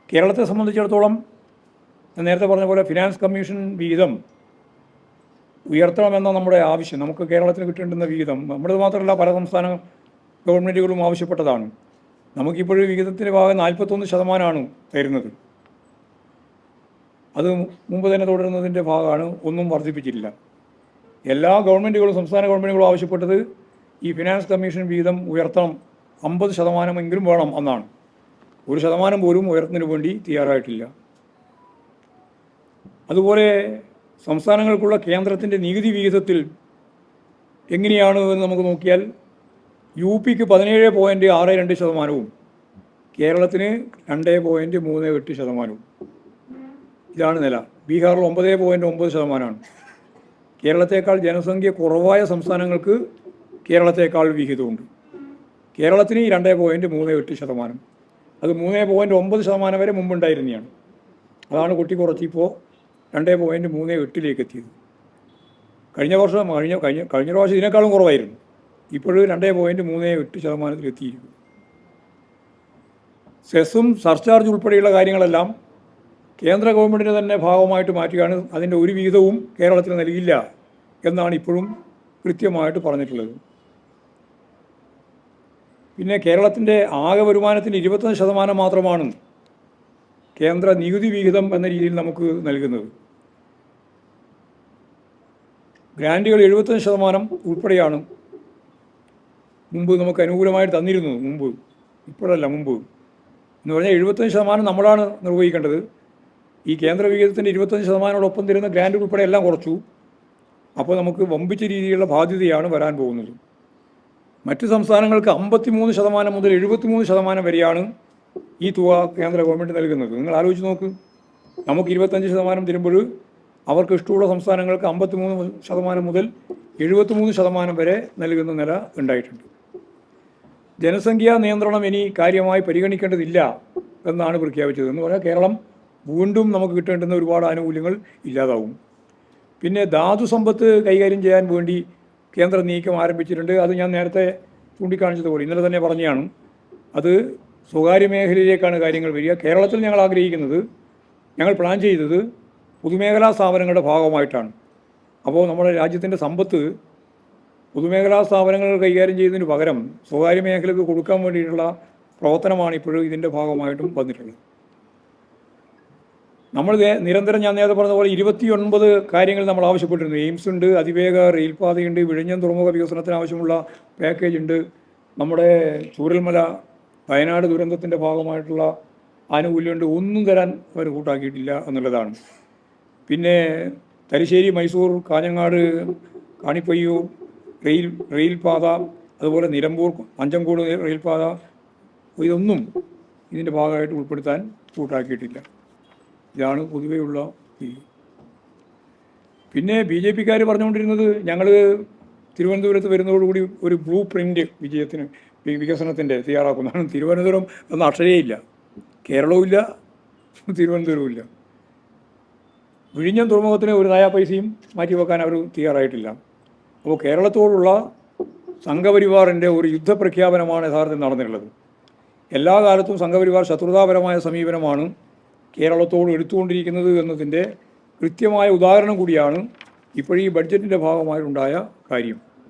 കേരളത്തെ സംബന്ധിച്ചിടത്തോളം ഞാൻ നേരത്തെ പറഞ്ഞ പോലെ ഫിനാൻസ് കമ്മീഷൻ വിഹിതം ഉയർത്തണമെന്ന നമ്മുടെ ആവശ്യം, നമുക്ക് കേരളത്തിന് കിട്ടേണ്ടുന്ന വിഹിതം, നമ്മുടെ മാത്രമല്ല പല സംസ്ഥാന ഗവൺമെൻറ്റുകളും ആവശ്യപ്പെട്ടതാണ്. നമുക്കിപ്പോഴും വിഹിതത്തിൻ്റെ ഭാഗം 41% തരുന്നത്. അത് മുമ്പ് തന്നെ തുടരുന്നതിൻ്റെ ഭാഗമാണ്, ഒന്നും വർദ്ധിപ്പിച്ചിട്ടില്ല. എല്ലാ ഗവൺമെൻറ്റുകളും സംസ്ഥാന ഗവൺമെൻറ്റുകളും ആവശ്യപ്പെട്ടത് ഈ ഫിനാൻസ് കമ്മീഷൻ വിഹിതം ഉയർത്തണം, 50% വേണം എന്നാണ്. 1% പോലും ഉയർത്തുന്നതിന് വേണ്ടി തയ്യാറായിട്ടില്ല. അതുപോലെ സംസ്ഥാനങ്ങൾക്കുള്ള കേന്ദ്രത്തിൻ്റെ നികുതി വിഹിതത്തിൽ എങ്ങനെയാണ് എന്ന് നമുക്ക് നോക്കിയാൽ UPക്ക് 17.62%, കേരളത്തിന് 2.38%. ഇതാണ് നില. ബീഹാറിൽ 9.9%. കേരളത്തേക്കാൾ ജനസംഖ്യ കുറവായ സംസ്ഥാനങ്ങൾക്ക് കേരളത്തേക്കാൾ വിഹിതമുണ്ട്. കേരളത്തിന് 2.38%, അത് 3.9% വരെ മുമ്പുണ്ടായിരുന്നതാണ്. അതാണ് കുറച്ച് ഇപ്പോൾ 2.38 എത്തിയത്. കഴിഞ്ഞ പ്രാവശ്യം ഇതിനേക്കാളും കുറവായിരുന്നു. ഇപ്പോഴും 2.38% എത്തിയിരിക്കുന്നു. സെസ്സും സർചാർജ് ഉൾപ്പെടെയുള്ള കാര്യങ്ങളെല്ലാം കേന്ദ്ര ഗവൺമെൻറ്റിൻ്റെ തന്നെ ഭാഗമായിട്ട് മാറ്റുകയാണ്. അതിൻ്റെ ഒരു വിഹിതവും കേരളത്തിന് നൽകില്ല എന്നാണ് ഇപ്പോഴും കൃത്യമായിട്ട് പറഞ്ഞിട്ടുള്ളത്. പിന്നെ കേരളത്തിൻ്റെ ആകെ വരുമാനത്തിൻ്റെ 25% മാത്രമാണ് കേന്ദ്ര നികുതി വിഹിതം എന്ന രീതിയിൽ നമുക്ക് നൽകുന്നത്. ഗ്രാൻറ്റുകൾ 75% ഉൾപ്പെടെയാണ് മുമ്പ് നമുക്ക് അനുകൂലമായിട്ട് തന്നിരുന്നത്. ഇപ്പോഴല്ല, മുമ്പ് എന്ന് പറഞ്ഞാൽ 75% നമ്മളാണ് നിർവഹിക്കേണ്ടത്. ഈ കേന്ദ്ര വിഹിതത്തിൻ്റെ 25%-ഓടൊപ്പം തരുന്ന ഗ്രാൻഡ് ഉൾപ്പെടെ എല്ലാം കുറച്ചു. അപ്പോൾ നമുക്ക് വമ്പിച്ച രീതിയിലുള്ള ബാധ്യതയാണ് വരാൻ പോകുന്നത്. മറ്റ് സംസ്ഥാനങ്ങൾക്ക് 53% മുതൽ 73% വരെയാണ് ഈ തുക കേന്ദ്ര ഗവൺമെൻറ് നൽകുന്നത്. നിങ്ങൾ ആലോചിച്ച് നോക്ക്, നമുക്ക് 25% തരുമ്പോൾ അവർക്ക് ഇഷ്ടമുള്ള സംസ്ഥാനങ്ങൾക്ക് 53% മുതൽ 73% വരെ നൽകുന്ന നില ഉണ്ടായിട്ടുണ്ട്. ജനസംഖ്യാ നിയന്ത്രണം ഇനി കാര്യമായി പരിഗണിക്കേണ്ടതില്ല എന്നാണ് പ്രഖ്യാപിച്ചത്. എന്ന് പറഞ്ഞാൽ കേരളം വീണ്ടും നമുക്ക് കിട്ടേണ്ടുന്ന ഒരുപാട് ആനുകൂല്യങ്ങൾ ഇല്ലാതാവും. പിന്നെ ധാതു സമ്പത്ത് കൈകാര്യം ചെയ്യാൻ വേണ്ടി കേന്ദ്ര നീക്കം ആരംഭിച്ചിട്ടുണ്ട്. അത് ഞാൻ നേരത്തെ ചൂണ്ടിക്കാണിച്ചതുപോലെ ഇന്നലെ തന്നെ പറഞ്ഞതാണ്. അത് സ്വകാര്യ മേഖലയിലേക്കാണ് കാര്യങ്ങൾ വരിക. കേരളത്തിൽ ഞങ്ങൾ ആഗ്രഹിക്കുന്നത്, ഞങ്ങൾ പ്ലാൻ ചെയ്തത് പൊതുമേഖലാ സ്ഥാപനങ്ങളുടെ ഭാഗമായിട്ടാണ്. അപ്പോൾ നമ്മുടെ രാജ്യത്തിൻ്റെ സമ്പത്ത് പൊതുമേഖലാ സ്ഥാപനങ്ങൾ കൈകാര്യം ചെയ്യുന്നതിന് പകരം സ്വകാര്യ മേഖലയ്ക്ക് കൊടുക്കാൻ വേണ്ടിയിട്ടുള്ള പ്രവർത്തനമാണ് ഇപ്പോഴും ഇതിൻ്റെ ഭാഗമായിട്ടും വന്നിട്ടുള്ളത്. നമ്മൾ നിരന്തരം ഞാൻ നേരത്തെ പറഞ്ഞ പോലെ 29 കാര്യങ്ങൾ നമ്മൾ ആവശ്യപ്പെട്ടിരുന്നു. എയിംസ് ഉണ്ട്, അതിവേഗ റെയിൽപാതയുണ്ട്, വിഴിഞ്ഞം തുറമുഖ വികസനത്തിന് ആവശ്യമുള്ള പാക്കേജ് ഉണ്ട്, നമ്മുടെ ചൂരൽമല വയനാട് ദുരന്തത്തിൻ്റെ ഭാഗമായിട്ടുള്ള ആനുകൂല്യമുണ്ട്. ഒന്നും തരാൻ അവർ കൂട്ടാക്കിയിട്ടില്ല എന്നുള്ളതാണ്. പിന്നെ തലശ്ശേരി, മൈസൂർ, കാഞ്ഞങ്ങാട്, കാണിപ്പയ്യൂർ റെയിൽപാത, അതുപോലെ നിലമ്പൂർ, അഞ്ചങ്കോട് റെയിൽപാത, ഇതൊന്നും ഇതിൻ്റെ ഭാഗമായിട്ട് ഉൾപ്പെടുത്താൻ കൂട്ടാക്കിയിട്ടില്ല. ഇതാണ് പൊതുവെയുള്ള രീതി. പിന്നെ BJPക്കാർ പറഞ്ഞുകൊണ്ടിരുന്നത് ഞങ്ങൾ തിരുവനന്തപുരത്ത് വരുന്നതോടുകൂടി ഒരു ബ്ലൂ പ്രിൻ്റ് വികസനത്തിൻ്റെ തയ്യാറാക്കുന്നതാണ്. തിരുവനന്തപുരം എന്ന അക്ഷരയില്ല, കേരളവും ഇല്ല, തിരുവനന്തപുരവും ഇല്ല. വിഴിഞ്ഞം തുറമുഖത്തിന് ഒരു നയാ പൈസയും മാറ്റിവെക്കാൻ അവർ തയ്യാറായിട്ടില്ല. അപ്പോൾ കേരളത്തോടുള്ള സംഘപരിവാറിൻ്റെ ഒരു യുദ്ധപ്രഖ്യാപനമാണ് യഥാർത്ഥത്തിൽ നടന്നിട്ടുള്ളത്. എല്ലാ കാലത്തും സംഘപരിവാർ ശത്രുതാപരമായ സമീപനമാണ് കേരളത്തോട് എടുത്തുകൊണ്ടിരിക്കുന്നത് എന്നതിൻ്റെ കൃത്യമായ ഉദാഹരണം കൂടിയാണ് ഇപ്പോഴീ ബഡ്ജറ്റിൻ്റെ ഭാഗമായിട്ടുണ്ടായ കാര്യം.